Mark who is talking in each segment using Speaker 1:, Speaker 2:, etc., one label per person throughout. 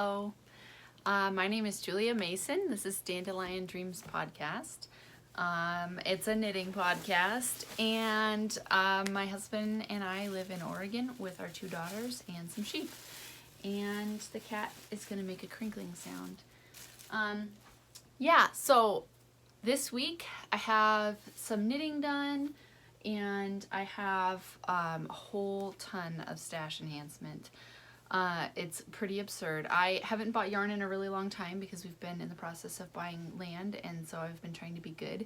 Speaker 1: Hello, my name is Julia Mason. This is Dandelion Dreams podcast. It's a knitting podcast, and my husband and I live in Oregon with our 2 daughters and some sheep. And the cat is going to make a crinkling sound. So this week I have some knitting done, and I have a whole ton of stash enhancement. It's pretty absurd. I haven't bought yarn in a really long time because we've been in the process of buying land, and so I've been trying to be good.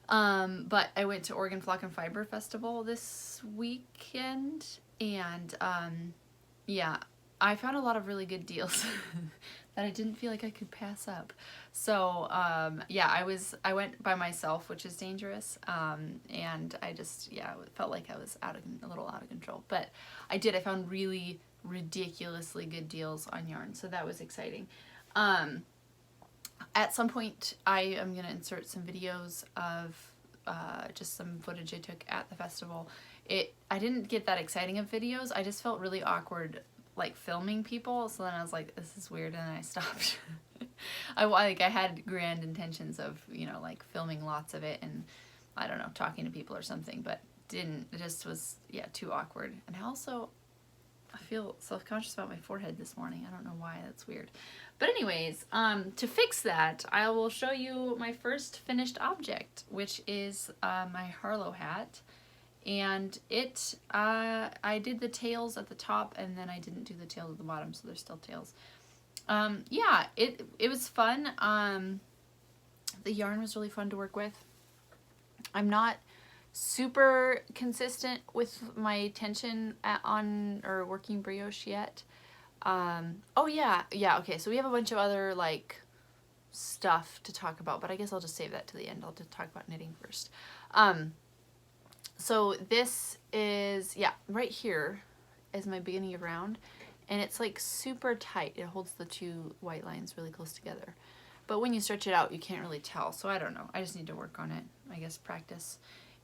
Speaker 1: But I went to Oregon Flock and Fiber Festival this weekend, and I found a lot of really good deals that I didn't feel like I could pass up. So I went by myself, which is dangerous, and I just felt like I was a little out of control. But I found really ridiculously good deals on yarn, so that was exciting. At some point I am going to insert some videos of just some footage I took at the festival. I didn't get that exciting of videos. I just felt really awkward like filming people, so then I was like, this is weird, and then I stopped. I had grand intentions of, like filming lots of it and I don't know, talking to people or something, but didn't. It just was too awkward. And I feel self-conscious about my forehead this morning. I don't know why. That's weird. But anyways, to fix that, I will show you my first finished object, which is my Harlow hat. And I did the tails at the top, and then I didn't do the tails at the bottom, so there's still tails. It was fun. The yarn was really fun to work with. I'm not super consistent with my tension on working brioche yet. Okay, so we have a bunch of other like stuff to talk about, but I guess I'll just save that to the end. I'll just talk about knitting first. So this is, right here is my beginning of round, and it's like super tight. It holds the 2 white lines really close together. But when you stretch it out, you can't really tell. So I don't know. I just need to work on it. I guess practice.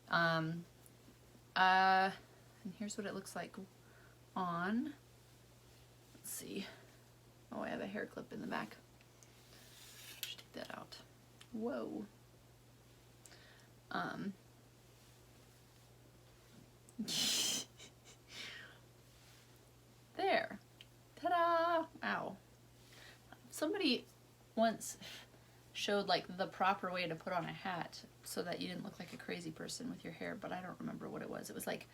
Speaker 1: And here's what it looks like on. Let's see. Oh, I have a hair clip in the back. Should take that out. Whoa. There. Ta-da! Ow. Somebody once showed like the proper way to put on a hat so that you didn't look like a crazy person with your hair, but I don't remember what it was. It was like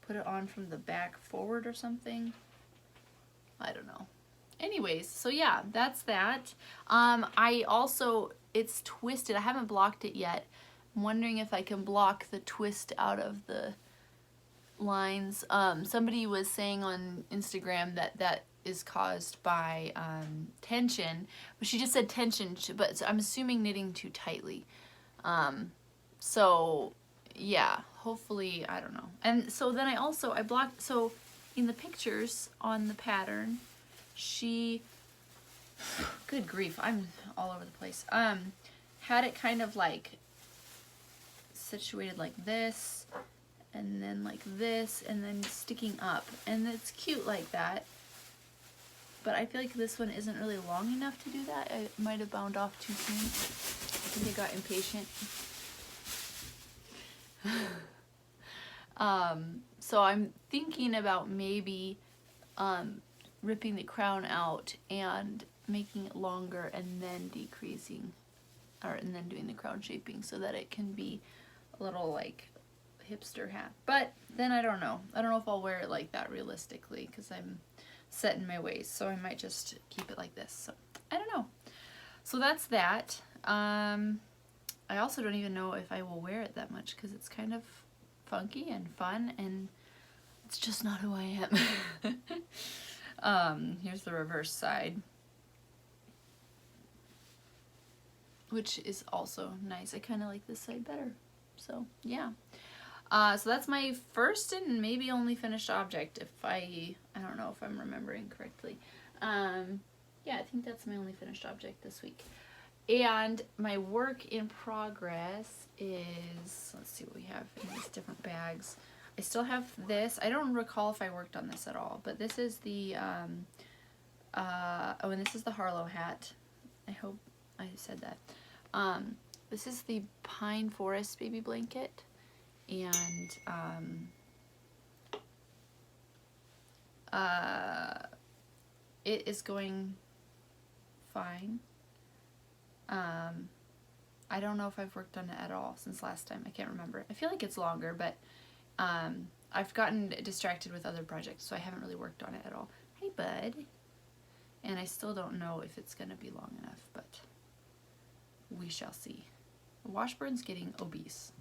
Speaker 1: put it on from the back forward or something. I don't know. Anyways, so that's that. It's twisted. I haven't blocked it yet. I'm wondering if I can block the twist out of the lines. Somebody was saying on Instagram that is caused by tension, but she just said tension, but I'm assuming knitting too tightly. Hopefully, I don't know. And so then I blocked, so in the pictures on the pattern, good grief, I'm all over the place, had it kind of like situated like this, and then like this, and then sticking up, and it's cute like that, but I feel like this one isn't really long enough to do that. I might have bound off too soon. I think I got impatient. So I'm thinking about maybe ripping the crown out and making it longer, and then decreasing, and then doing the crown shaping so that it can be a little like hipster hat. But then I don't know if I'll wear it like that realistically, because I'm set in my ways, so I might just keep it like this. So I don't know. So that's that. I also don't even know if I will wear it that much, because it's kind of funky and fun, and it's just not who I am. Here's the reverse side, which is also nice. I kind of like this side better. So yeah. So that's my first and maybe only finished object, if I don't know if I'm remembering correctly. I think that's my only finished object this week. And my work in progress is, let's see what we have in these different bags. I still have this. I don't recall if I worked on this at all, but this is the Oh, and this is the Harlow Hat. I hope I said that. This is the Pine Forest baby blanket, and it is going fine. I don't know if I've worked on it at all since last time. I can't remember. I feel like it's longer, but I've gotten distracted with other projects, so I haven't really worked on it at all. Hey, bud. And I still don't know if it's going to be long enough, but we shall see. Washburn's getting obese.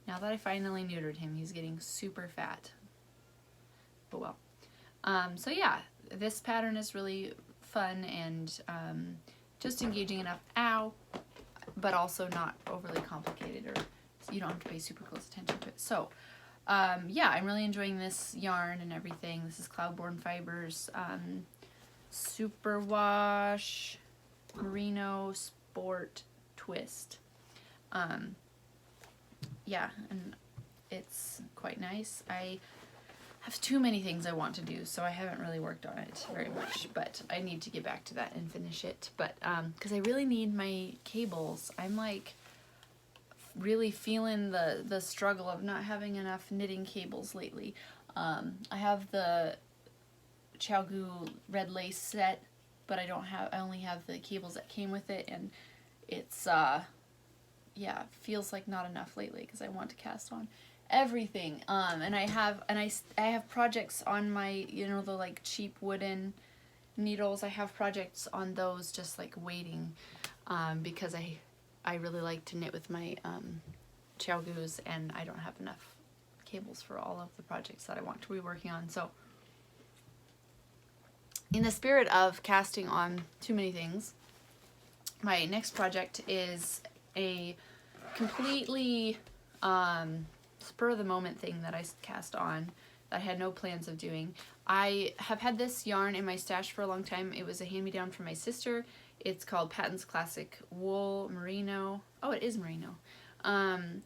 Speaker 1: Now that I finally neutered him, he's getting super fat. Oh well. So yeah, this pattern is really fun and just engaging enough, ow, but also not overly complicated, or you don't have to pay super close attention to it. So yeah, I'm really enjoying this yarn and everything. This is Cloudborne Fibers, Superwash Merino Sport Twist. Yeah, and it's quite nice. I have too many things I want to do, so I haven't really worked on it very much, but I need to get back to that and finish it. But because I really need my cables. I'm like really feeling the struggle of not having enough knitting cables lately. I have the Chalgu red lace set, but I only have the cables that came with it, and it's yeah, feels like not enough lately because I want to cast on everything. And I have projects on my, you know, the like cheap wooden needles. I have projects on those just like waiting, because I really like to knit with my Chalgus, and I don't have enough cables for all of the projects that I want to be working on. So in the spirit of casting on too many things, my next project is a completely spur of the moment thing that I cast on that I had no plans of doing. I have had this yarn in my stash for a long time. It was a hand-me-down from my sister. It's called Patton's Classic Wool Merino. Oh, it is merino. And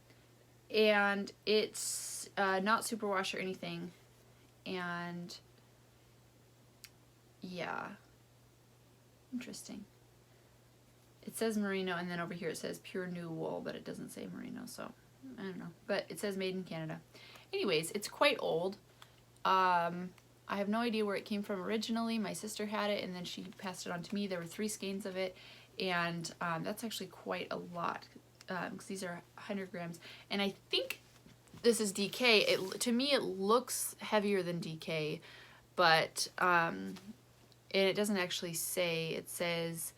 Speaker 1: it's not superwash or anything. And yeah, interesting. It says merino, and then over here it says pure new wool, but it doesn't say merino, so I don't know. But it says made in Canada. Anyways, it's quite old. I have no idea where it came from originally. My sister had it, and then she passed it on to me. There were 3 skeins of it, and that's actually quite a lot, because these are 100 grams. And I think this is DK. To me, it looks heavier than DK, but and it doesn't actually say. It says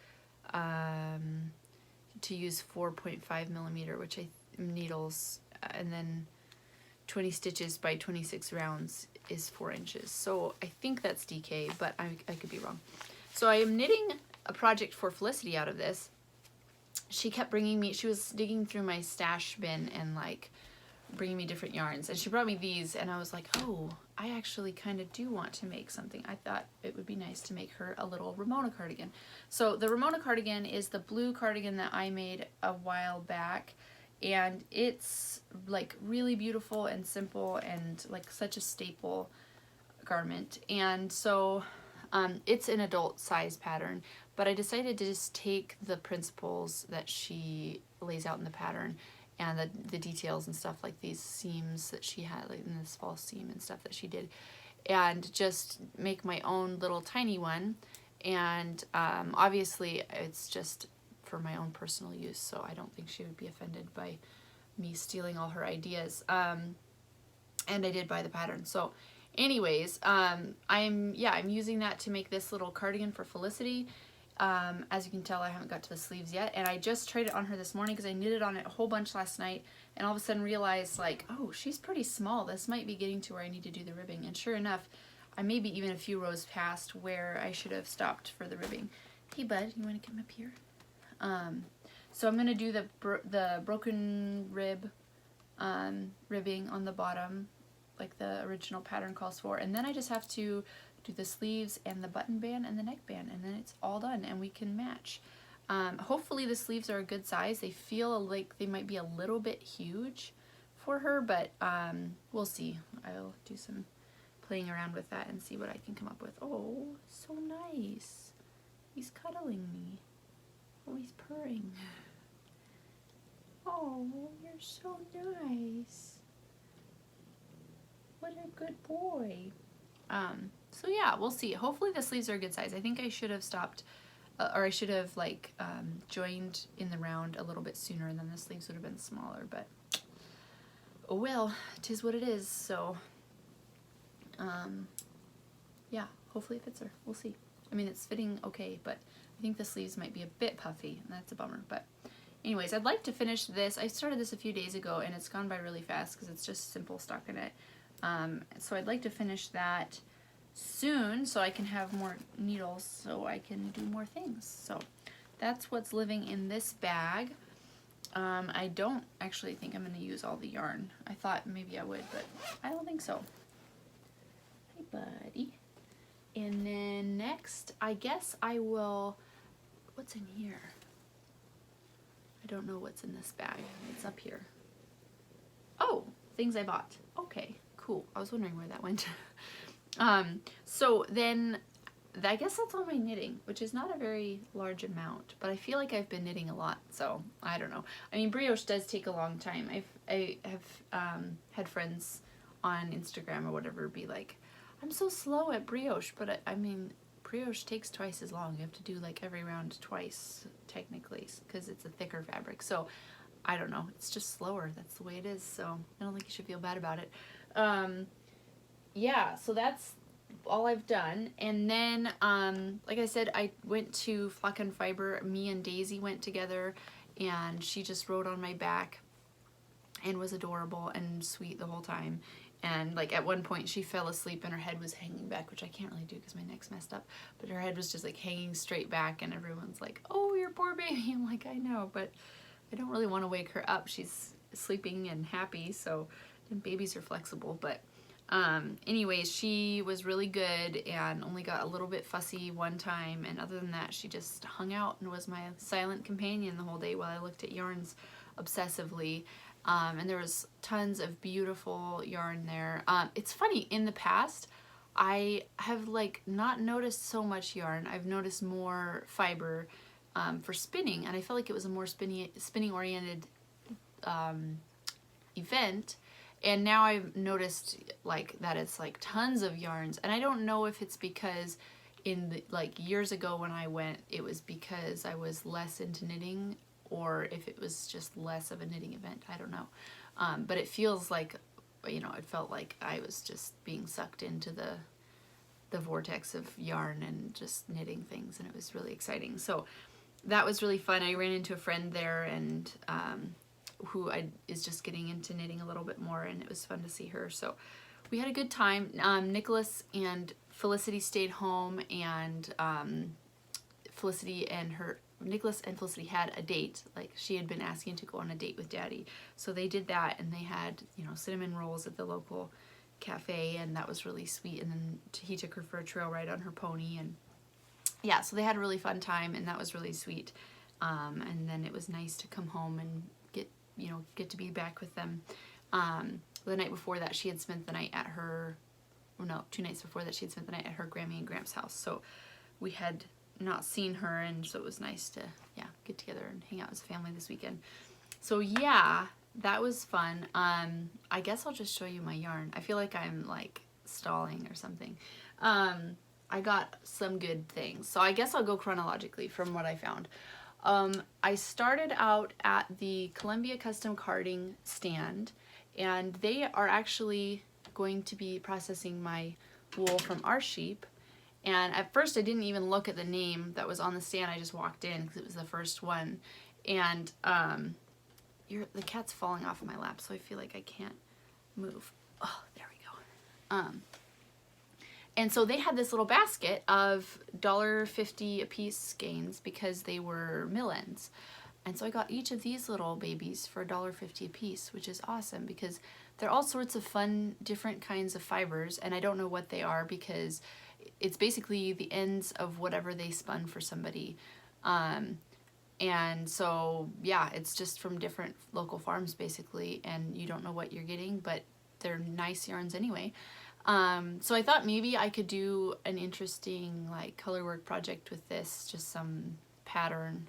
Speaker 1: to use 4.5 millimeter, which needles, and then 20 stitches by 26 rounds is 4 inches. So I think that's DK, but I could be wrong. So I am knitting a project for Felicity out of this. She kept bringing me, she was digging through my stash bin and like bringing me different yarns, and she brought me these, and I was like, oh, I actually kind of do want to make something. I thought it would be nice to make her a little Ramona cardigan. So the Ramona cardigan is the blue cardigan that I made a while back, and it's like really beautiful and simple and like such a staple garment. And so it's an adult size pattern, but I decided to just take the principles that she lays out in the pattern and the details and stuff, like these seams that she had, like in this false seam and stuff that she did, and just make my own little tiny one. And obviously it's just for my own personal use, so I don't think she would be offended by me stealing all her ideas. And I did buy the pattern. So anyways, I'm using that to make this little cardigan for Felicity. As you can tell, I haven't got to the sleeves yet, and I just tried it on her this morning because I knitted on it a whole bunch last night, and all of a sudden realized, like, oh, she's pretty small. This might be getting to where I need to do the ribbing. And sure enough, I may be even a few rows past where I should have stopped for the ribbing. Hey, bud, you want to come up here? So I'm gonna do the broken rib ribbing on the bottom, like the original pattern calls for, and then I just have to do the sleeves and the button band and the neckband, and then it's all done and we can match. Hopefully the sleeves are a good size. They feel like they might be a little bit huge for her, but we'll see. I'll do some playing around with that and see what I can come up with. Oh, so nice. He's cuddling me. Oh, he's purring. Oh, you're so nice. What a good boy. So yeah, we'll see. Hopefully the sleeves are a good size. I think I should have stopped, or I should have like joined in the round a little bit sooner, and then the sleeves would have been smaller, but oh well, 'tis what it is. So yeah, hopefully it fits her. We'll see. I mean, it's fitting okay, but I think the sleeves might be a bit puffy, and that's a bummer. But anyways, I'd like to finish this. I started this a few days ago, and it's gone by really fast because it's just simple stockinette. So I'd like to finish that soon so I can have more needles so I can do more things. So that's what's living in this bag. I don't actually think I'm going to use all the yarn. I thought maybe I would, but I don't think so. Hey, buddy. And then next, I guess I will, what's in here? I don't know what's in this bag. It's up here. Oh, things I bought. Okay, cool. I was wondering where that went. So then I guess that's all my knitting, which is not a very large amount, but I feel like I've been knitting a lot, so I don't know. I mean, brioche does take a long time. I have had friends on Instagram or whatever be like, I'm so slow at brioche, but I mean, brioche takes twice as long. You have to do like every round twice, technically, because it's a thicker fabric. So I don't know. It's just slower. That's the way it is. So I don't think you should feel bad about it. Yeah, so that's all I've done. And then, like I said, I went to Flock and Fiber. Me and Daisy went together, and she just rode on my back and was adorable and sweet the whole time. And like at one point she fell asleep and her head was hanging back, which I can't really do because my neck's messed up, but her head was just like hanging straight back, and everyone's like, oh, your poor baby. I'm like, I know, but I don't really want to wake her up. She's sleeping and happy, so and babies are flexible. But anyways, she was really good and only got a little bit fussy one time, and other than that she just hung out and was my silent companion the whole day while I looked at yarns obsessively. And there was tons of beautiful yarn there. It's funny, in the past I have like not noticed so much yarn. I've noticed more fiber for spinning, and I felt like it was a more spinning oriented event. And now I've noticed like that it's like tons of yarns, and I don't know if it's because in the like years ago when I went, it was because I was less into knitting, or if it was just less of a knitting event. I don't know. But it feels like, you know, it felt like I was just being sucked into the vortex of yarn and just knitting things, and it was really exciting. So that was really fun. I ran into a friend there, and who is just getting into knitting a little bit more, and it was fun to see her. So we had a good time. Nicholas and Felicity stayed home, and Nicholas and Felicity had a date. Like, she had been asking to go on a date with Daddy, so they did that, and they had, you know, cinnamon rolls at the local cafe, and that was really sweet. And then he took her for a trail ride on her pony, and yeah, so they had a really fun time, and that was really sweet. And then it was nice to come home and get to be back with them. The night before that, she had spent the night at her, well, no, 2 nights before that, she had spent the night at her Grammy and Gramps' house. So we had not seen her, and so it was nice to, yeah, get together and hang out as a family this weekend. So yeah, that was fun. I guess I'll just show you my yarn. I feel like I'm like stalling or something. I got some good things, so I guess I'll go chronologically from what I found. I started out at the Columbia Custom Carding stand, and they are actually going to be processing my wool from our sheep. And at first I didn't even look at the name that was on the stand. I just walked in because it was the first one. And the cat's falling off of my lap, so I feel like I can't move. Oh, there we go. And so they had this little basket of $1.50 a piece skeins because they were mill ends. And so I got each of these little babies for $1.50 a piece, which is awesome because they're all sorts of fun, different kinds of fibers, and I don't know what they are because it's basically the ends of whatever they spun for somebody. And so, yeah, it's just from different local farms basically, and you don't know what you're getting, but they're nice yarns anyway. So I thought maybe I could do an interesting like color work project with this, just some pattern,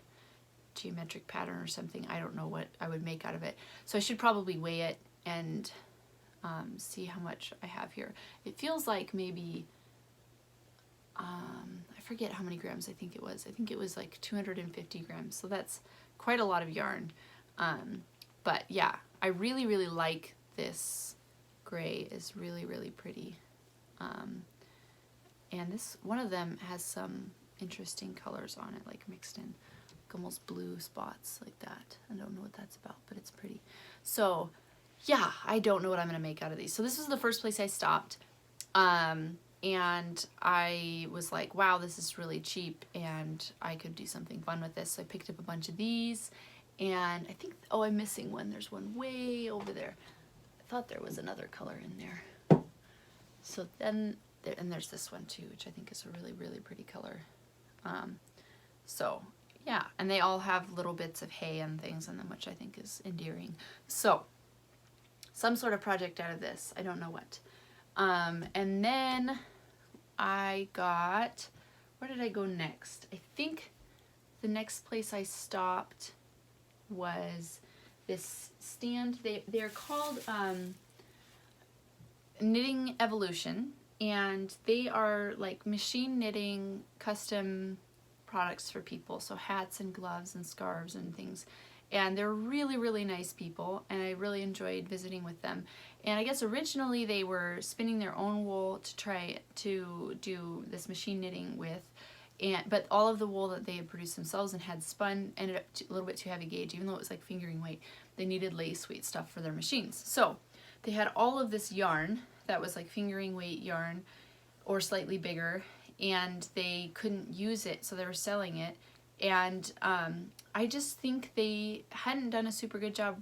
Speaker 1: geometric pattern or something. I don't know what I would make out of it. So I should probably weigh it and see how much I have here. It feels like maybe, I forget how many grams I think it was. I think it was like 250 grams. So that's quite a lot of yarn. But yeah, I really, really like this gray. Is really, really pretty. And this, one of them has some interesting colors on it, like mixed in, like almost blue spots like that. I don't know what that's about, but it's pretty. So yeah, I don't know what I'm gonna make out of these. So this was the first place I stopped. And I was like, wow, this is really cheap and I could do something fun with this. So I picked up a bunch of these, and I think, oh, I'm missing one. There's one way over there. I thought there was another color in there. So then, and there's this one too, which I think is a really, really pretty color. So yeah, and they all have little bits of hay and things in them, which I think is endearing. So some sort of project out of this, I don't know what. And then I got, where did I go next? I think the next place I stopped was this stand. They're called Knitting Evolution, and they are like machine knitting custom products for people, so hats and gloves and scarves and things. And they're really, really nice people, and I really enjoyed visiting with them. And I guess originally they were spinning their own wool to try to do this machine knitting with, but all of the wool that they had produced themselves and had spun ended up a little bit too heavy gauge, even though it was like fingering weight. They needed lace weight stuff for their machines. So they had all of this yarn that was like fingering weight yarn or slightly bigger, and they couldn't use it, so they were selling it. And I just think they hadn't done a super good job,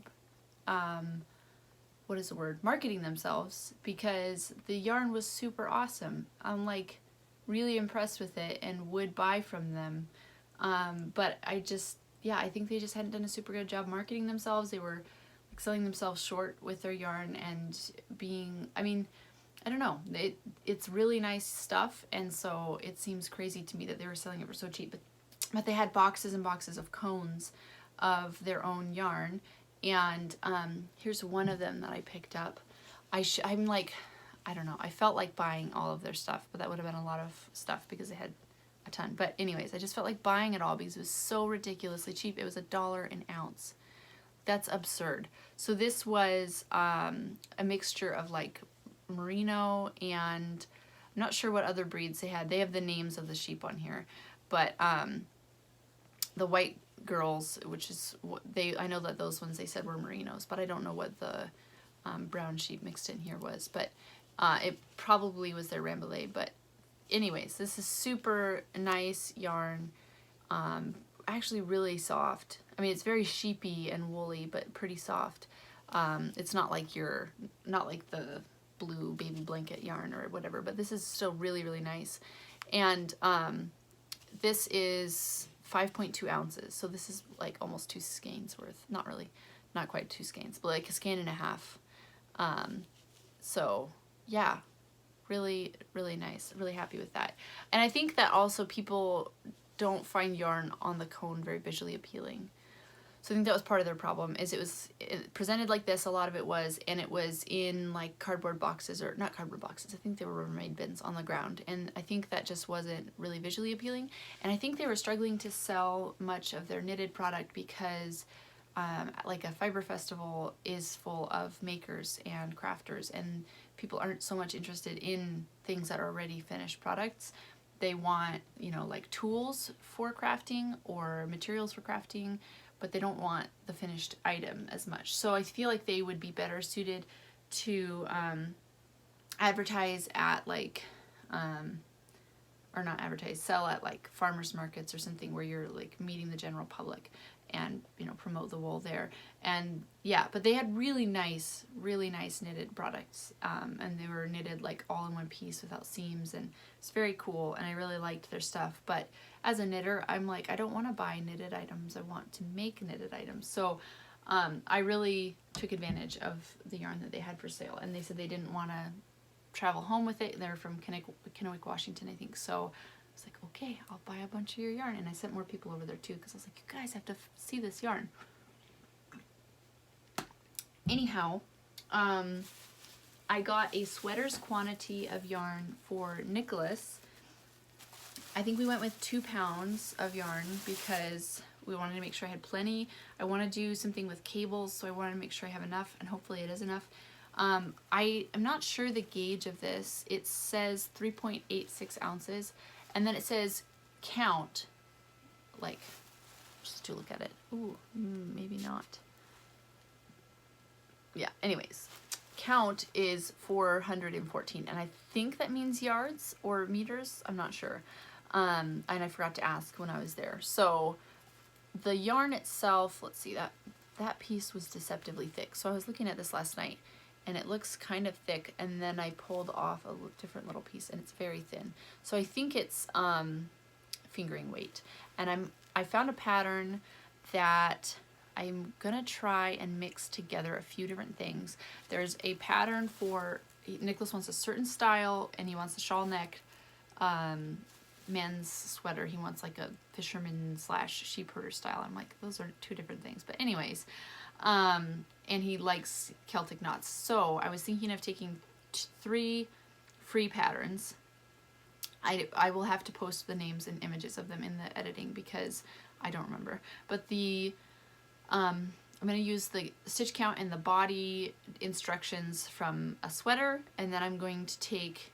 Speaker 1: what is the word, marketing themselves, because the yarn was super awesome. I'm like really impressed with it and would buy from them. But I just, yeah, I think they just hadn't done a super good job marketing themselves. They were like selling themselves short with their yarn and being, I mean, I don't know, it's really nice stuff, and so it seems crazy to me that they were selling it for so cheap. But they had boxes and boxes of cones of their own yarn, and here's one of them that I picked up. I'm like, I don't know, I felt like buying all of their stuff, but that would have been a lot of stuff because they had a ton. But anyways, I just felt like buying it all because it was so ridiculously cheap. It was $1 an ounce. That's absurd. So this was a mixture of like merino and I'm not sure what other breeds they had. They have the names of the sheep on here, but the white girls, which is what they, I know that those ones they said were merinos, but I don't know what the brown sheep mixed in here was, but it probably was their Rambouillet. But anyways, this is super nice yarn, actually really soft. I mean, it's very sheepy and woolly, but pretty soft. It's not like the blue baby blanket yarn or whatever, but this is still really, really nice. And this is 5.2 ounces, so this is like almost 2 skeins worth. Not really, not quite 2 skeins, but like a skein and a half. So yeah, really, really nice. Really happy with that. And I think that also people don't find yarn on the cone very visually appealing. So I think that was part of their problem, is it was presented like this, a lot of it was, and it was in like cardboard boxes, or not cardboard boxes, I think they were Rubbermaid bins on the ground, and I think that just wasn't really visually appealing. And I think they were struggling to sell much of their knitted product because like a fiber festival is full of makers and crafters, and people aren't so much interested in things that are already finished products. They want, you know, like tools for crafting or materials for crafting, but they don't want the finished item as much. So I feel like they would be better suited to advertise at like, or not advertise, sell at like farmers markets or something where you're like meeting the general public and, you know, promote the wool there. And yeah, but they had really nice knitted products, and they were knitted like all in one piece without seams, and it's very cool, and I really liked their stuff. But as a knitter, I'm like, I don't want to buy knitted items, I want to make knitted items. So I really took advantage of the yarn that they had for sale, and they said they didn't want to travel home with it. They're from Kennewick, Washington, I think. So I was like, okay, I'll buy a bunch of your yarn. And I sent more people over there too, because I was like, you guys have to see this yarn. Anyhow, I got a sweater's quantity of yarn for Nicholas. I think we went with 2 pounds of yarn because we wanted to make sure I had plenty. I want to do something with cables, so I wanted to make sure I have enough, and hopefully it is enough. I am not sure the gauge of this. It says 3.86 ounces, and then it says count, like, just to look at it. Ooh, maybe not. Yeah, anyways, count is 414, and I think that means yards or meters. I'm not sure. And I forgot to ask when I was there. So the yarn itself, let's see, that piece was deceptively thick. So I was looking at this last night, and it looks kind of thick, and then I pulled off a different little piece, and it's very thin. So I think it's fingering weight. And I found a pattern that I'm gonna try and mix together a few different things. There's a pattern for, Nicholas wants a certain style, and he wants a shawl neck men's sweater. He wants like a fisherman / sheep herder style. I'm like, those are 2 different things. But anyways, and he likes Celtic knots. So I was thinking of taking 3 free patterns. I will have to post the names and images of them in the editing because I don't remember. But I'm going to use the stitch count and the body instructions from a sweater, and then I'm going to take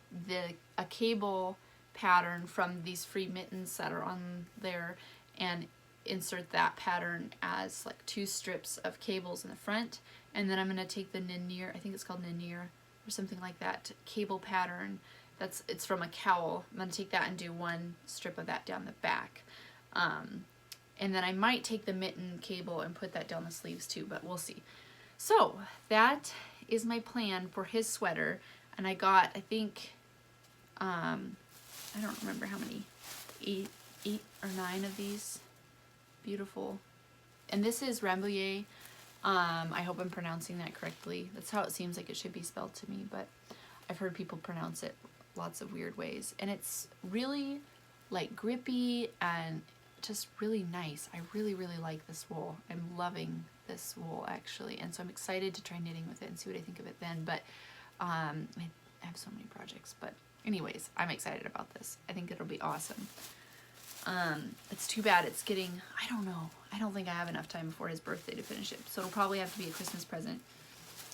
Speaker 1: a cable pattern from these free mittens that are on there and insert that pattern as like 2 strips of cables in the front, and then I'm going to take the Ninier, I think it's called Ninier or something like that, cable pattern. It's from a cowl. I'm going to take that and do 1 strip of that down the back. And then I might take the mitten cable and put that down the sleeves too, but we'll see. So that is my plan for his sweater. And I got, I think, I don't remember how many, 8 or 9 of these. Beautiful. And this is Rambouillet. I hope I'm pronouncing that correctly. That's how it seems like it should be spelled to me, but I've heard people pronounce it lots of weird ways. And it's really like grippy and just really nice. I really, really like this wool. I'm loving this wool actually, and so I'm excited to try knitting with it and see what I think of it then. But I have so many projects, but anyways, I'm excited about this. I think it'll be awesome. It's too bad it's getting, I don't know, I don't think I have enough time before his birthday to finish it, so it'll probably have to be a Christmas present.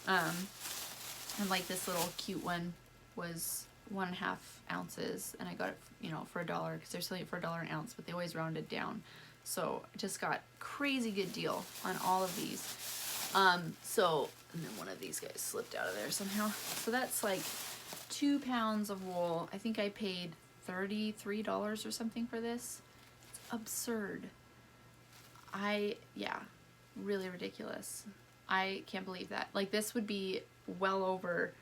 Speaker 1: And like this little cute one was 1.5 ounces, and I got it, you know, for $1 because they're selling it for $1 an ounce, but they always round it down. So I just got crazy good deal on all of these. So, and then one of these guys slipped out of there somehow. So that's like 2 pounds of wool. I think I paid $33 or something for this. It's absurd. Yeah, really ridiculous. I can't believe that. Like this would be well over,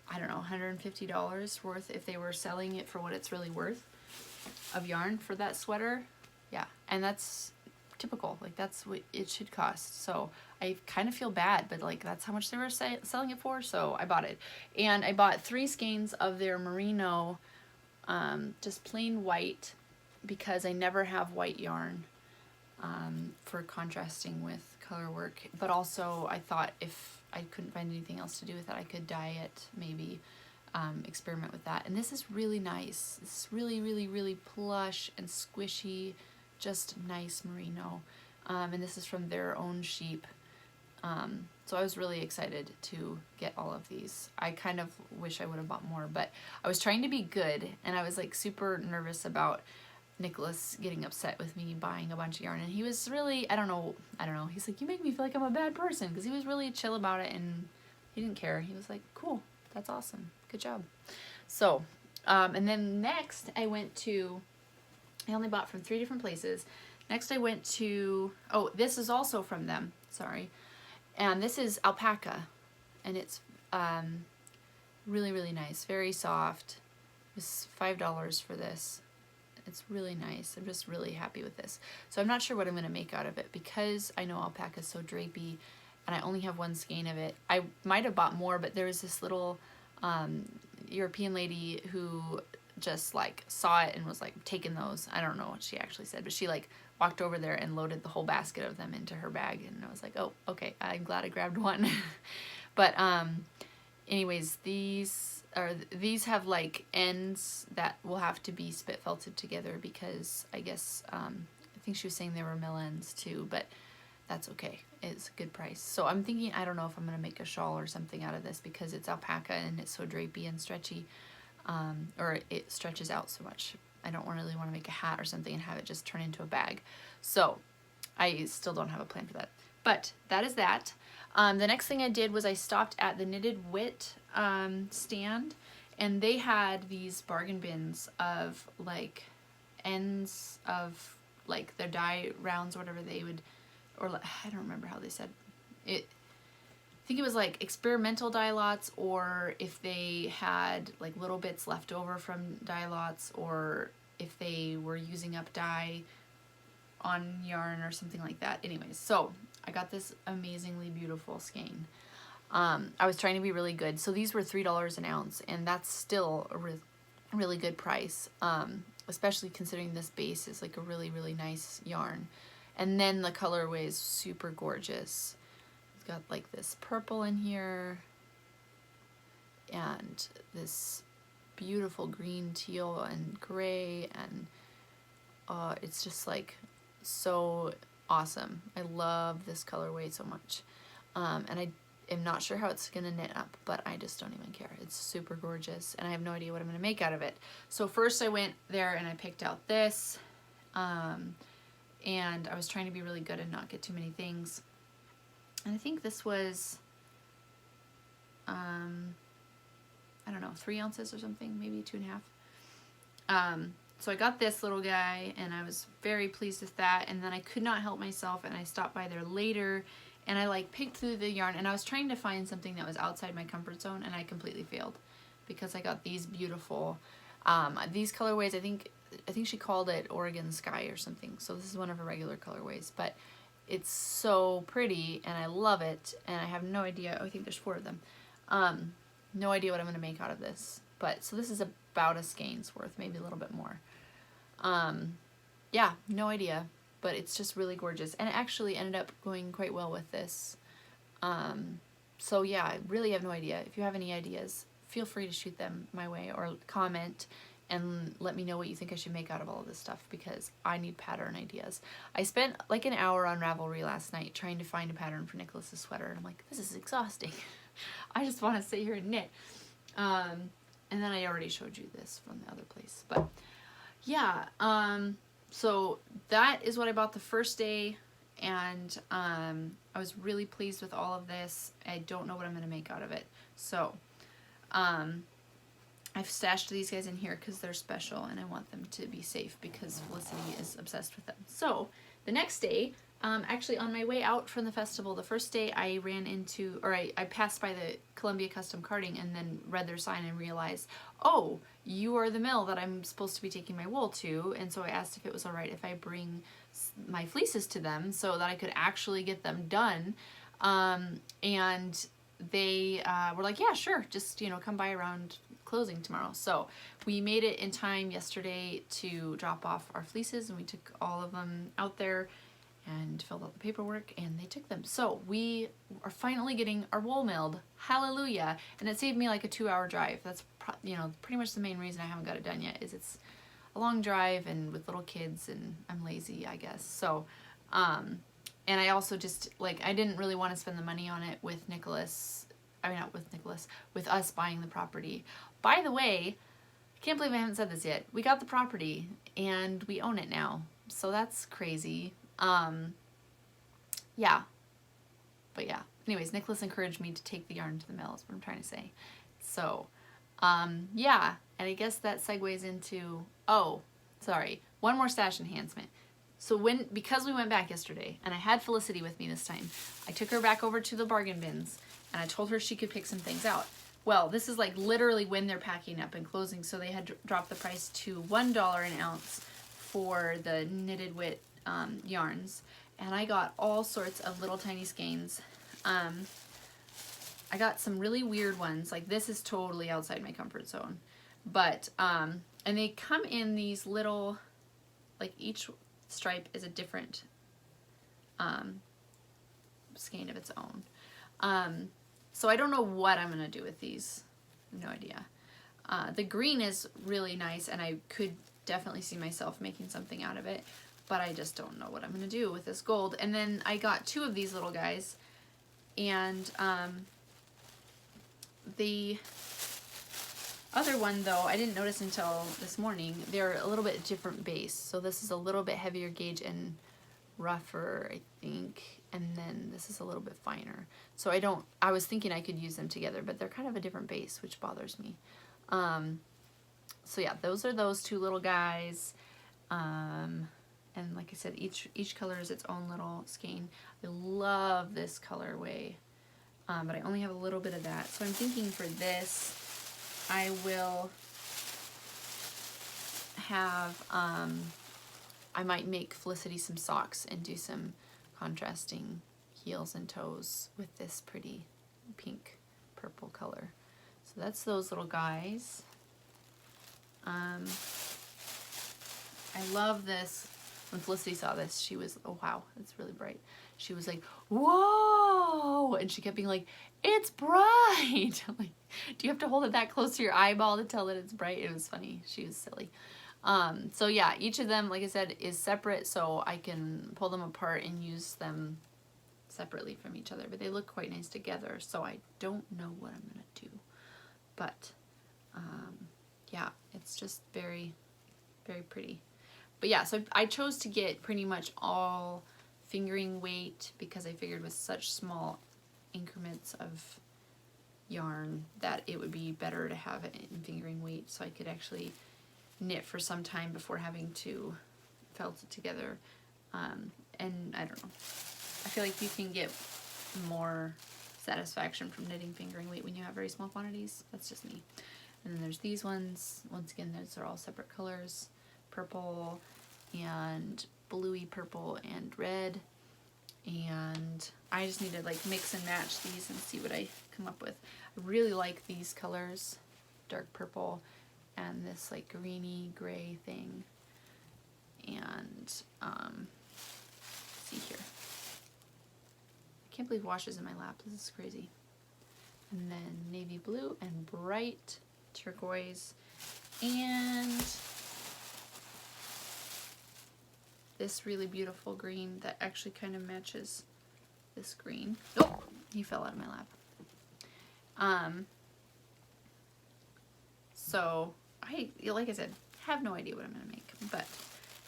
Speaker 1: I don't know, $150 worth if they were selling it for what it's really worth of yarn for that sweater. Yeah, and that's typical. Like that's what it should cost. So I kind of feel bad, but like that's how much they were selling it for. So I bought it, and I bought 3 skeins of their merino, just plain white, because I never have white yarn for contrasting with color work. But also I thought if I couldn't find anything else to do with it, I could dye it, maybe experiment with that. And this is really nice. It's really, really, really plush and squishy, just nice merino. And this is from their own sheep. So I was really excited to get all of these. I kind of wish I would have bought more, but I was trying to be good, and I was like super nervous about Nicholas getting upset with me buying a bunch of yarn. And he was really, I don't know, he's like, you make me feel like I'm a bad person, because he was really chill about it, and he didn't care. He was like, cool, that's awesome, good job. So, and then next I only bought from 3 different places. Next I went to, oh, this is also from them, sorry. And this is alpaca, and it's really, really nice, very soft. It was $5 for this. It's really nice. I'm just really happy with this. So I'm not sure what I'm going to make out of it, because I know alpaca is so drapey, and I only have 1 skein of it. I might have bought more, but there was this little European lady who just like saw it and was like taking those. I don't know what she actually said, but she like walked over there and loaded the whole basket of them into her bag, and I was like, oh, okay, I'm glad I grabbed one. But anyways, these have like ends that will have to be spit felted together because I guess I think she was saying they were mill ends too, but that's okay. It's a good price. So I'm thinking, I don't know if I'm gonna make a shawl or something out of this because it's alpaca and it's so drapey and stretchy, or it stretches out so much. I don't really want to make a hat or something and have it just turn into a bag. So I still don't have a plan for that. But that is that. The next thing I did was I stopped at the Knitted Wit stand, and they had these bargain bins of like ends of like their dye rounds or whatever they would, or I don't remember how they said it. I think it was like experimental dye lots, or if they had like little bits left over from dye lots, or if they were using up dye on yarn or something like that. Anyways, so I got this amazingly beautiful skein. I was trying to be really good. So these were $3 an ounce, and that's still a really good price, especially considering this base is like a really, really nice yarn. And then the colorway is super gorgeous. It's got like this purple in here and this beautiful green, teal, and gray, and it's just like so awesome. I love this colorway so much. And I am not sure how it's gonna knit up, but I just don't even care. It's super gorgeous, and I have no idea what I'm gonna make out of it. So first I went there and I picked out this, and I was trying to be really good and not get too many things. And I think this was, I don't know, 3 ounces or something, maybe 2.5. So I got this little guy, and I was very pleased with that. And then I could not help myself, and I stopped by there later, and I like picked through the yarn, and I was trying to find something that was outside my comfort zone, and I completely failed because I got these beautiful, these colorways. I think she called it Oregon Sky or something. So this is one of her regular colorways, but it's so pretty and I love it, and I have no idea. Oh, I think there's 4 of them. No idea what I'm going to make out of this. But so this is about a skein's worth, maybe a little bit more. Yeah, no idea, but it's just really gorgeous, and it actually ended up going quite well with this. So yeah, I really have no idea. If you have any ideas, feel free to shoot them my way or comment and let me know what you think I should make out of all of this stuff, because I need pattern ideas. I spent like an hour on Ravelry last night trying to find a pattern for Nicholas's sweater, and I'm like, this is exhausting. I just want to sit here and knit. And then I already showed you this from the other place, but yeah, so that is what I bought the first day, and I was really pleased with all of this. I don't know what I'm going to make out of it, so I've stashed these guys in here because they're special and I want them to be safe because Felicity is obsessed with them. So the next day, actually on my way out from the festival, the first day I ran into, or I passed by the Columbia Custom Carding and then read their sign and realized, oh, you are the mill that I'm supposed to be taking my wool to. And so I asked if it was all right if I bring my fleeces to them so that I could actually get them done. And they were like, yeah, sure, just, you know, come by around closing tomorrow. So we made it in time yesterday to drop off our fleeces, and we took all of them out there and filled out the paperwork, and they took them. So we are finally getting our wool milled. Hallelujah. And it saved me like a 2-hour drive. That's you know, pretty much the main reason I haven't got it done yet, is it's a long drive and with little kids, and I'm lazy, I guess. So and I also just, like, I didn't really want to spend the money on it with Nicholas. I mean, not with Nicholas, with us buying the property. By the way, I can't believe I haven't said this yet. We got the property and we own it now. So that's crazy. Yeah. But yeah. Anyways, Nicholas encouraged me to take the yarn to the mill, is what I'm trying to say. So, yeah. And I guess that segues into, oh, sorry, one more stash enhancement. So because we went back yesterday and I had Felicity with me this time, I took her back over to the bargain bins and I told her she could pick some things out. Well, this is like literally when they're packing up and closing, so they had dropped the price to $1 an ounce for the Knitted Wit yarns, and I got all sorts of little tiny skeins. I I got some really weird ones. Like this is totally outside my comfort zone. But, and they come in these little, like each stripe is a different skein of its own. So I don't know what I'm going to do with these. No idea. The green is really nice, and I could definitely see myself making something out of it, but I just don't know what I'm going to do with this gold. And then I got 2 of these little guys, and the other one, though, I didn't notice until this morning, they're a little bit different base. So this is a little bit heavier gauge and rougher, I think, and then this is a little bit finer. So I was thinking I could use them together, but they're kind of a different base, which bothers me. So yeah, those are those 2 little guys. And like I said, each color is its own little skein. I love this colorway, but I only have a little bit of that. So I'm thinking for this, I will have, I might make Felicity some socks and do some contrasting heels and toes with this pretty pink purple color. So that's those little guys. I love this. When Felicity saw this, she was, oh wow, it's really bright. She was like, whoa! And she kept being like, it's bright! I'm like, do you have to hold it that close to your eyeball to tell that it's bright? It was funny. She was silly. So yeah, each of them, like I said, is separate, so I can pull them apart and use them separately from each other. But they look quite nice together, so I don't know what I'm going to do. But yeah, it's just very, very pretty. But yeah, so I chose to get pretty much all fingering weight because I figured with such small increments of yarn that it would be better to have it in fingering weight so I could actually knit for some time before having to felt it together. And I don't know, I feel like you can get more satisfaction from knitting fingering weight when you have very small quantities. That's just me. And then there's these ones. Once again, those are all separate colors. Purple and bluey purple and red. And I just need to like mix and match these and see what I come up with. I really like these colors, dark purple and this like greeny gray thing. And see here. I can't believe wash is in my lap. This is crazy. And then navy blue and bright turquoise and this really beautiful green that actually kind of matches this green. Oh, he fell out of my lap. So like I said, have no idea what I'm gonna make, but,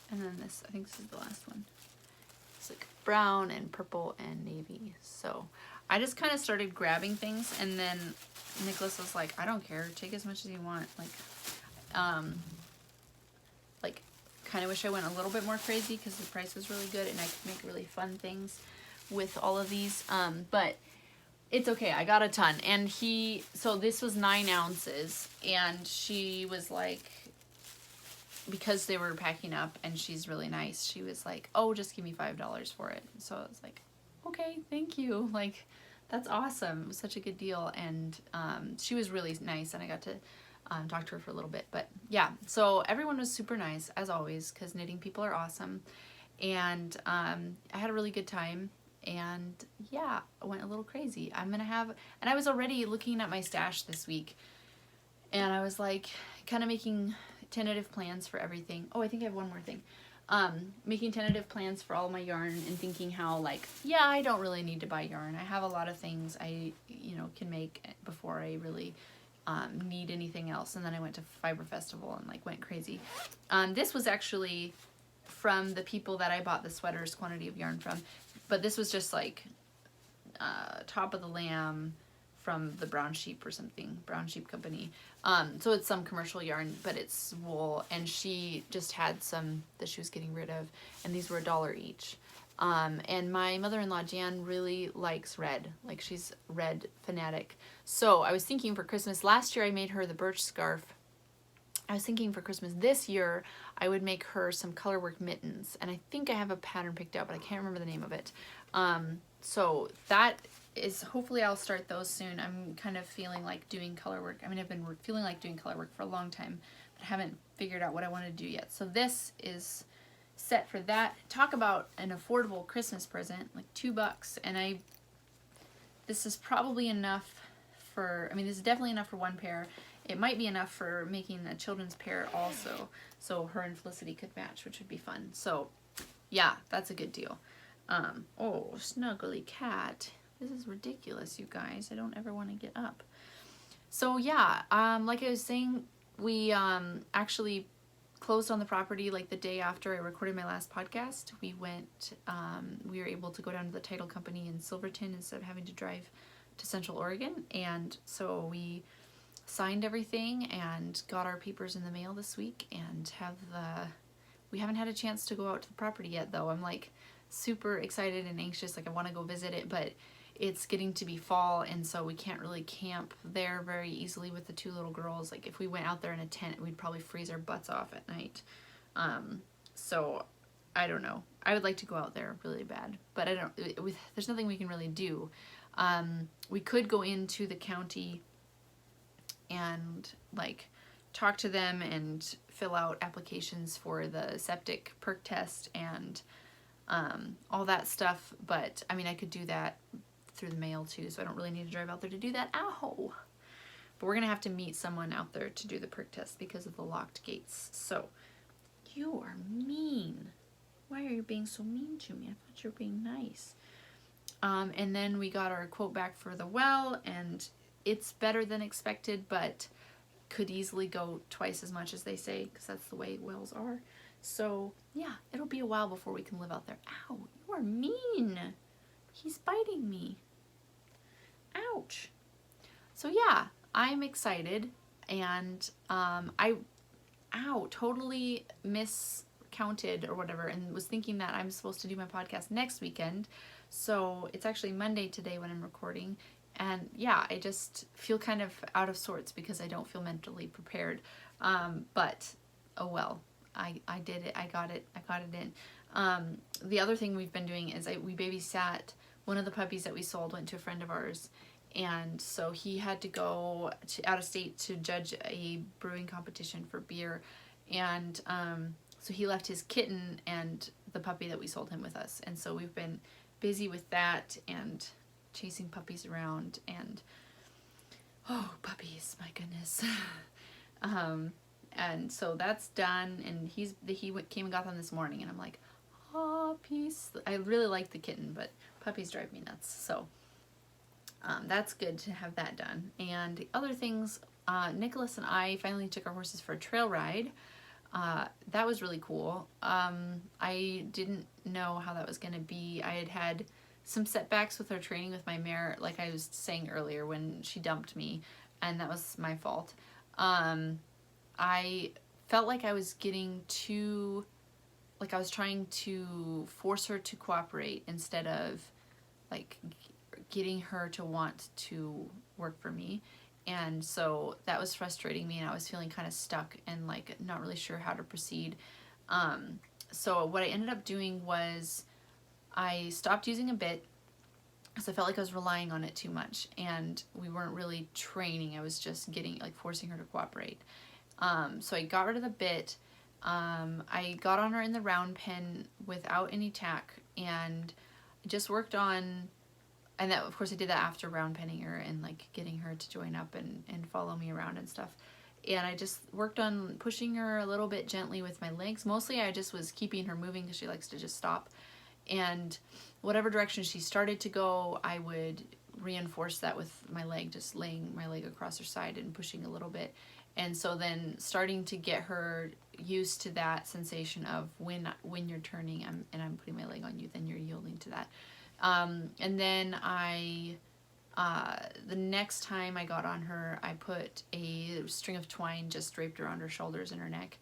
Speaker 1: and then this, I think this is the last one. It's like brown and purple and navy. So I just kind of started grabbing things, and then Nicholas was like, I don't care, take as much as you want. Like kind of wish I went a little bit more crazy because the price was really good and I could make really fun things with all of these. But it's okay, I got a ton. And so this was 9 ounces, and she was like, because they were packing up and she's really nice, she was like, oh, just give me $5 for it. So I was like, okay, thank you. Like, that's awesome. It was such a good deal. And she was really nice, and I got to talk to her for a little bit. But yeah, so everyone was super nice, as always, because knitting people are awesome. And I had a really good time. And yeah, I went a little crazy. And I was already looking at my stash this week, and I was like kind of making tentative plans for everything. Oh, I think I have one more thing. Making tentative plans for all my yarn and thinking how, like, yeah, I don't really need to buy yarn. I have a lot of things I, can make before I really need anything else. And then I went to Fiber Festival and like went crazy. This was actually from the people that I bought the sweaters quantity of yarn from, but this was just like top of the lamb from the Brown Sheep or something, Brown Sheep Company. So it's some commercial yarn, but it's wool, and she just had some that she was getting rid of, and these were $1 each. And my mother-in-law Jan really likes red, like she's red fanatic. So I was thinking for Christmas, last year I made her the birch scarf. I was thinking for Christmas this year I would make her some colorwork mittens, and I think I have a pattern picked out, but I can't remember the name of it. So that is hopefully I'll start those soon. I'm kind of feeling like doing color work. I mean, I've been feeling like doing color work for a long time, but I haven't figured out what I want to do yet. So this is set for that. Talk about an affordable Christmas present, like $2. And this is probably enough for, I mean, this is definitely enough for one pair. It might be enough for making a children's pair also, so her and Felicity could match, which would be fun. So yeah, that's a good deal. Oh, snuggly cat. This is ridiculous, you guys. I don't ever want to get up. So yeah, like I was saying, we actually closed on the property like the day after I recorded my last podcast. We were able to go down to the title company in Silverton instead of having to drive to Central Oregon. And so we signed everything and got our papers in the mail this week, and we haven't had a chance to go out to the property yet, though. I'm like super excited and anxious. Like I want to go visit it, but it's getting to be fall, and so we can't really camp there very easily with the 2 little girls. Like if we went out there in a tent, we'd probably freeze our butts off at night. So I don't know. I would like to go out there really bad, but there's nothing we can really do. We could go into the county and like talk to them and fill out applications for the septic perk test and all that stuff, but I mean I could do that through the mail too, so I don't really need to drive out there to do that. Ow! But we're gonna have to meet someone out there to do the perk test because of the locked gates. So you are mean. Why are you being so mean to me? I thought you were being nice. And then we got our quote back for the well, and it's better than expected, but could easily go twice as much as they say, because that's the way wells are. So yeah, it'll be a while before we can live out there. Ow, you are mean. He's biting me. Ouch. So yeah, I'm excited, and I totally miscounted or whatever, and was thinking that I'm supposed to do my podcast next weekend. So it's actually Monday today when I'm recording. And yeah, I just feel kind of out of sorts because I don't feel mentally prepared. But oh well, I did it. I got it in. The other thing we've been doing is we babysat one of the puppies that we sold. Went to a friend of ours, and so he had to go out of state to judge a brewing competition for beer, and so he left his kitten and the puppy that we sold him with us, and so we've been busy with that and chasing puppies around, and oh, puppies, my goodness. And so that's done, and he came and got them this morning, and I'm like, oh, peace. I really like the kitten, but puppies drive me nuts. So that's good to have that done. And the other things, Nicholas and I finally took our horses for a trail ride. That was really cool. I didn't know how that was going to be. I had some setbacks with our training with my mare, like I was saying earlier, when she dumped me, and that was my fault. I felt like I was getting too, like I was trying to force her to cooperate instead of like getting her to want to work for me. And so that was frustrating me, and I was feeling kind of stuck and like not really sure how to proceed. So what I ended up doing was I stopped using a bit because I felt like I was relying on it too much, and we weren't really training. I was just forcing her to cooperate. So I got rid of the bit. I got on her in the round pen without any tack, and just worked on, and that, of course, I did that after round penning her and like getting her to join up and follow me around and stuff. And I just worked on pushing her a little bit gently with my legs. Mostly I just was keeping her moving because she likes to just stop. And whatever direction she started to go, I would reinforce that with my leg, just laying my leg across her side and pushing a little bit. And so then starting to get her used to that sensation of when you're turning and I'm putting my leg on you, then you're yielding to that. And then the next time I got on her, I put a string of twine just draped around her shoulders and her neck.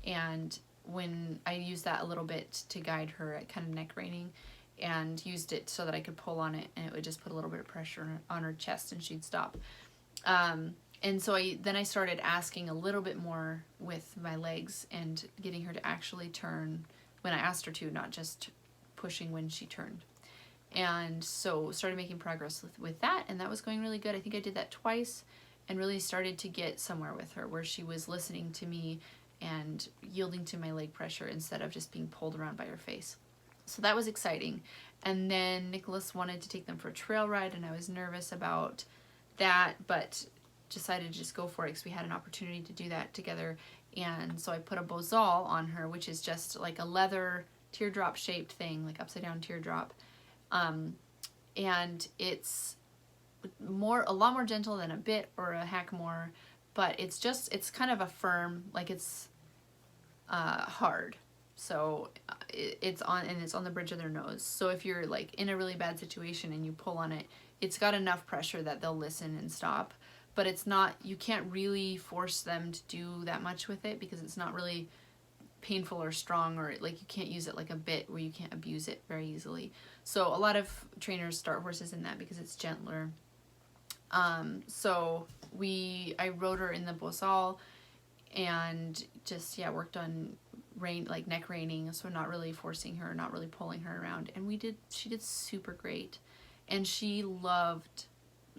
Speaker 1: And when I used that a little bit to guide her at kind of neck reining, and used it so that I could pull on it, and it would just put a little bit of pressure on her chest and she'd stop. And so I started asking a little bit more with my legs and getting her to actually turn when I asked her to, not just pushing when she turned. And so started making progress with that, and that was going really good. I think I did that twice and really started to get somewhere with her where she was listening to me and yielding to my leg pressure instead of just being pulled around by her face. So that was exciting. And then Nicholas wanted to take them for a trail ride, and I was nervous about that, but decided to just go for it because we had an opportunity to do that together. And so I put a bozal on her, which is just like a leather teardrop shaped thing, like upside down teardrop. And it's a lot more gentle than a bit or a hackamore, but it's kind of a firm, like it's hard. So it's on the bridge of their nose. So if you're like in a really bad situation and you pull on it, it's got enough pressure that they'll listen and stop. But it's not, you can't really force them to do that much with it because it's not really painful or strong, or like you can't use it like a bit where you can't abuse it very easily. So a lot of trainers start horses in that because it's gentler. So I rode her in the bozal and just, worked on neck reining, so not really forcing her, not really pulling her around. And she did super great. And she loved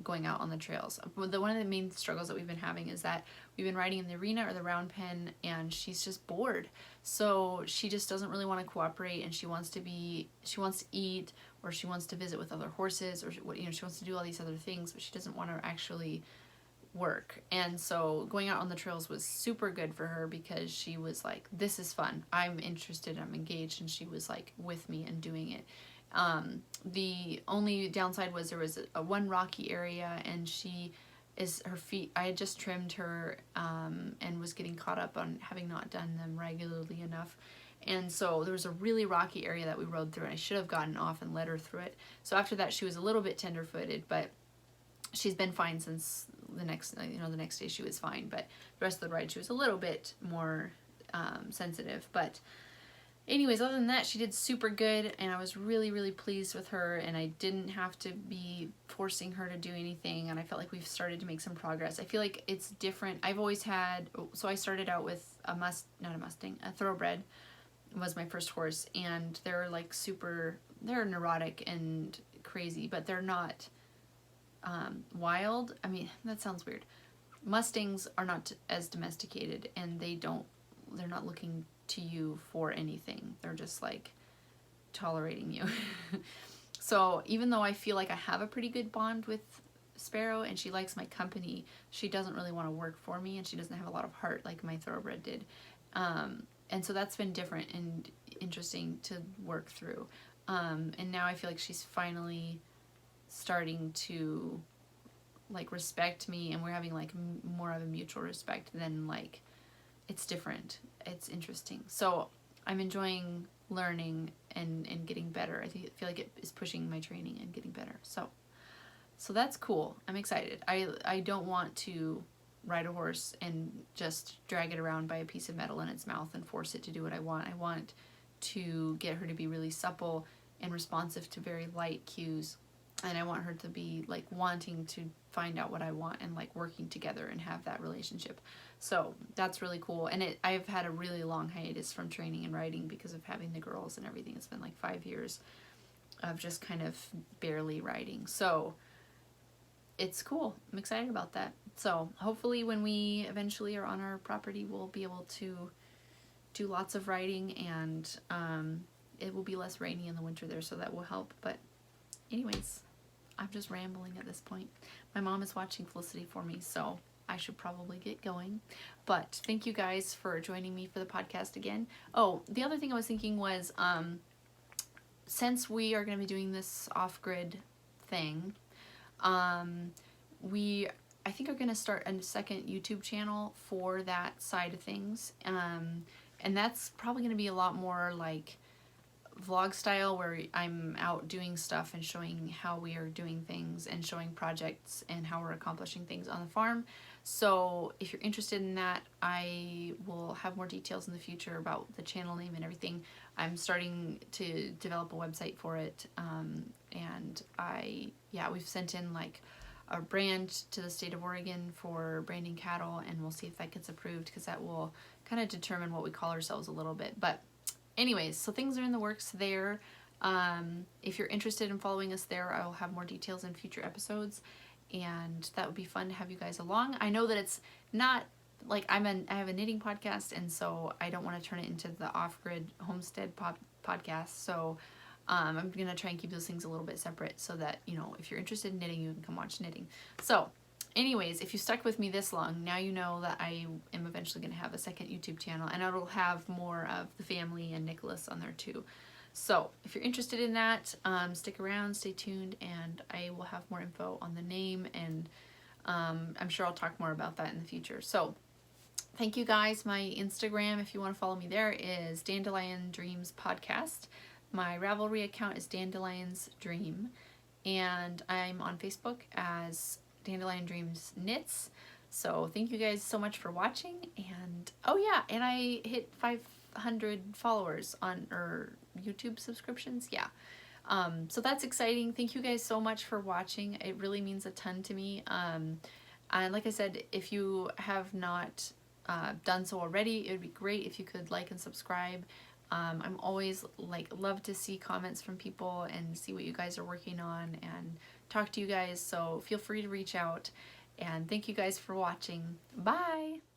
Speaker 1: going out on the trails. One of the main struggles that we've been having is that we've been riding in the arena or the round pen, and she's just bored. So she just doesn't really want to cooperate, and she wants to eat, or she wants to visit with other horses, or she wants to do all these other things, but she doesn't want to actually work. And so going out on the trails was super good for her because she was like, this is fun, I'm interested, I'm engaged, and she was like with me and doing it. The only downside was there was a one rocky area, and her feet, I had just trimmed her and was getting caught up on having not done them regularly enough. And so there was a really rocky area that we rode through, and I should have gotten off and led her through it. So after that, she was a little bit tenderfooted, but she's been fine since the next day she was fine. But the rest of the ride, she was a little bit more sensitive. But anyways, other than that, she did super good, and I was really, really pleased with her, and I didn't have to be forcing her to do anything, and I felt like we've started to make some progress. I feel like it's different. I've always had, so I started out with a thoroughbred was my first horse, and they're like they're neurotic and crazy, but they're not wild. I mean, that sounds weird. Mustangs are not as domesticated, and they're not looking to you for anything. They're just like tolerating you. So even though I feel like I have a pretty good bond with Sparrow and she likes my company, she doesn't really want to work for me, and she doesn't have a lot of heart like my thoroughbred did. And so that's been different and interesting to work through. And now I feel like she's finally starting to like respect me, and we're having like more of a mutual respect than like, it's different. It's interesting. So I'm enjoying learning and getting better. I feel like it is pushing my training and getting better. So that's cool. I'm excited. I don't want to ride a horse and just drag it around by a piece of metal in its mouth and force it to do what I want. I want to get her to be really supple and responsive to very light cues. And I want her to be like wanting to find out what I want and like working together and have that relationship. So that's really cool. And I've had a really long hiatus from training and riding because of having the girls and everything. It's been like 5 years of just kind of barely riding. So it's cool. I'm excited about that. So hopefully when we eventually are on our property, we'll be able to do lots of riding, and it will be less rainy in the winter there, so that will help. But anyways, I'm just rambling at this point. My mom is watching Felicity for me, so I should probably get going. But thank you guys for joining me for the podcast again. Oh, the other thing I was thinking was, since we are going to be doing this off-grid thing, I think are going to start a second YouTube channel for that side of things. And that's probably going to be a lot more like vlog style, where I'm out doing stuff and showing how we are doing things and showing projects and how we're accomplishing things on the farm. So if you're interested in that, I will have more details in the future about the channel name and everything. I'm starting to develop a website for it. And we've sent in like a brand to the state of Oregon for branding cattle, and we'll see if that gets approved, because that will kind of determine what we call ourselves a little bit. But anyways, so things are in the works there. If you're interested in following us there, I will have more details in future episodes, and that would be fun to have you guys along. I know that it's not like I have a knitting podcast, and so I don't want to turn it into the off-grid homestead podcast. So I'm gonna try and keep those things a little bit separate so that, you know, if you're interested in knitting, you can come watch knitting. So anyways, if you stuck with me this long, now you know that I am eventually gonna have a second YouTube channel, and it'll have more of the family and Nicholas on there too. So if you're interested in that, stick around, stay tuned, and I will have more info on the name, and I'm sure I'll talk more about that in the future. So thank you guys. My Instagram, if you want to follow me there, is Dandelion Dreams Podcast. My Ravelry account is Dandelion's Dream, and I'm on Facebook as Dandelion Dreams Knits. So thank you guys so much for watching, and oh yeah, and I hit 500 followers on, or YouTube subscriptions, yeah. So that's exciting. Thank you guys so much for watching. It really means a ton to me. And like I said, if you have not done so already, it would be great if you could like and subscribe. I'm always love to see comments from people and see what you guys are working on and talk to you guys, so feel free to reach out, and thank you guys for watching. Bye!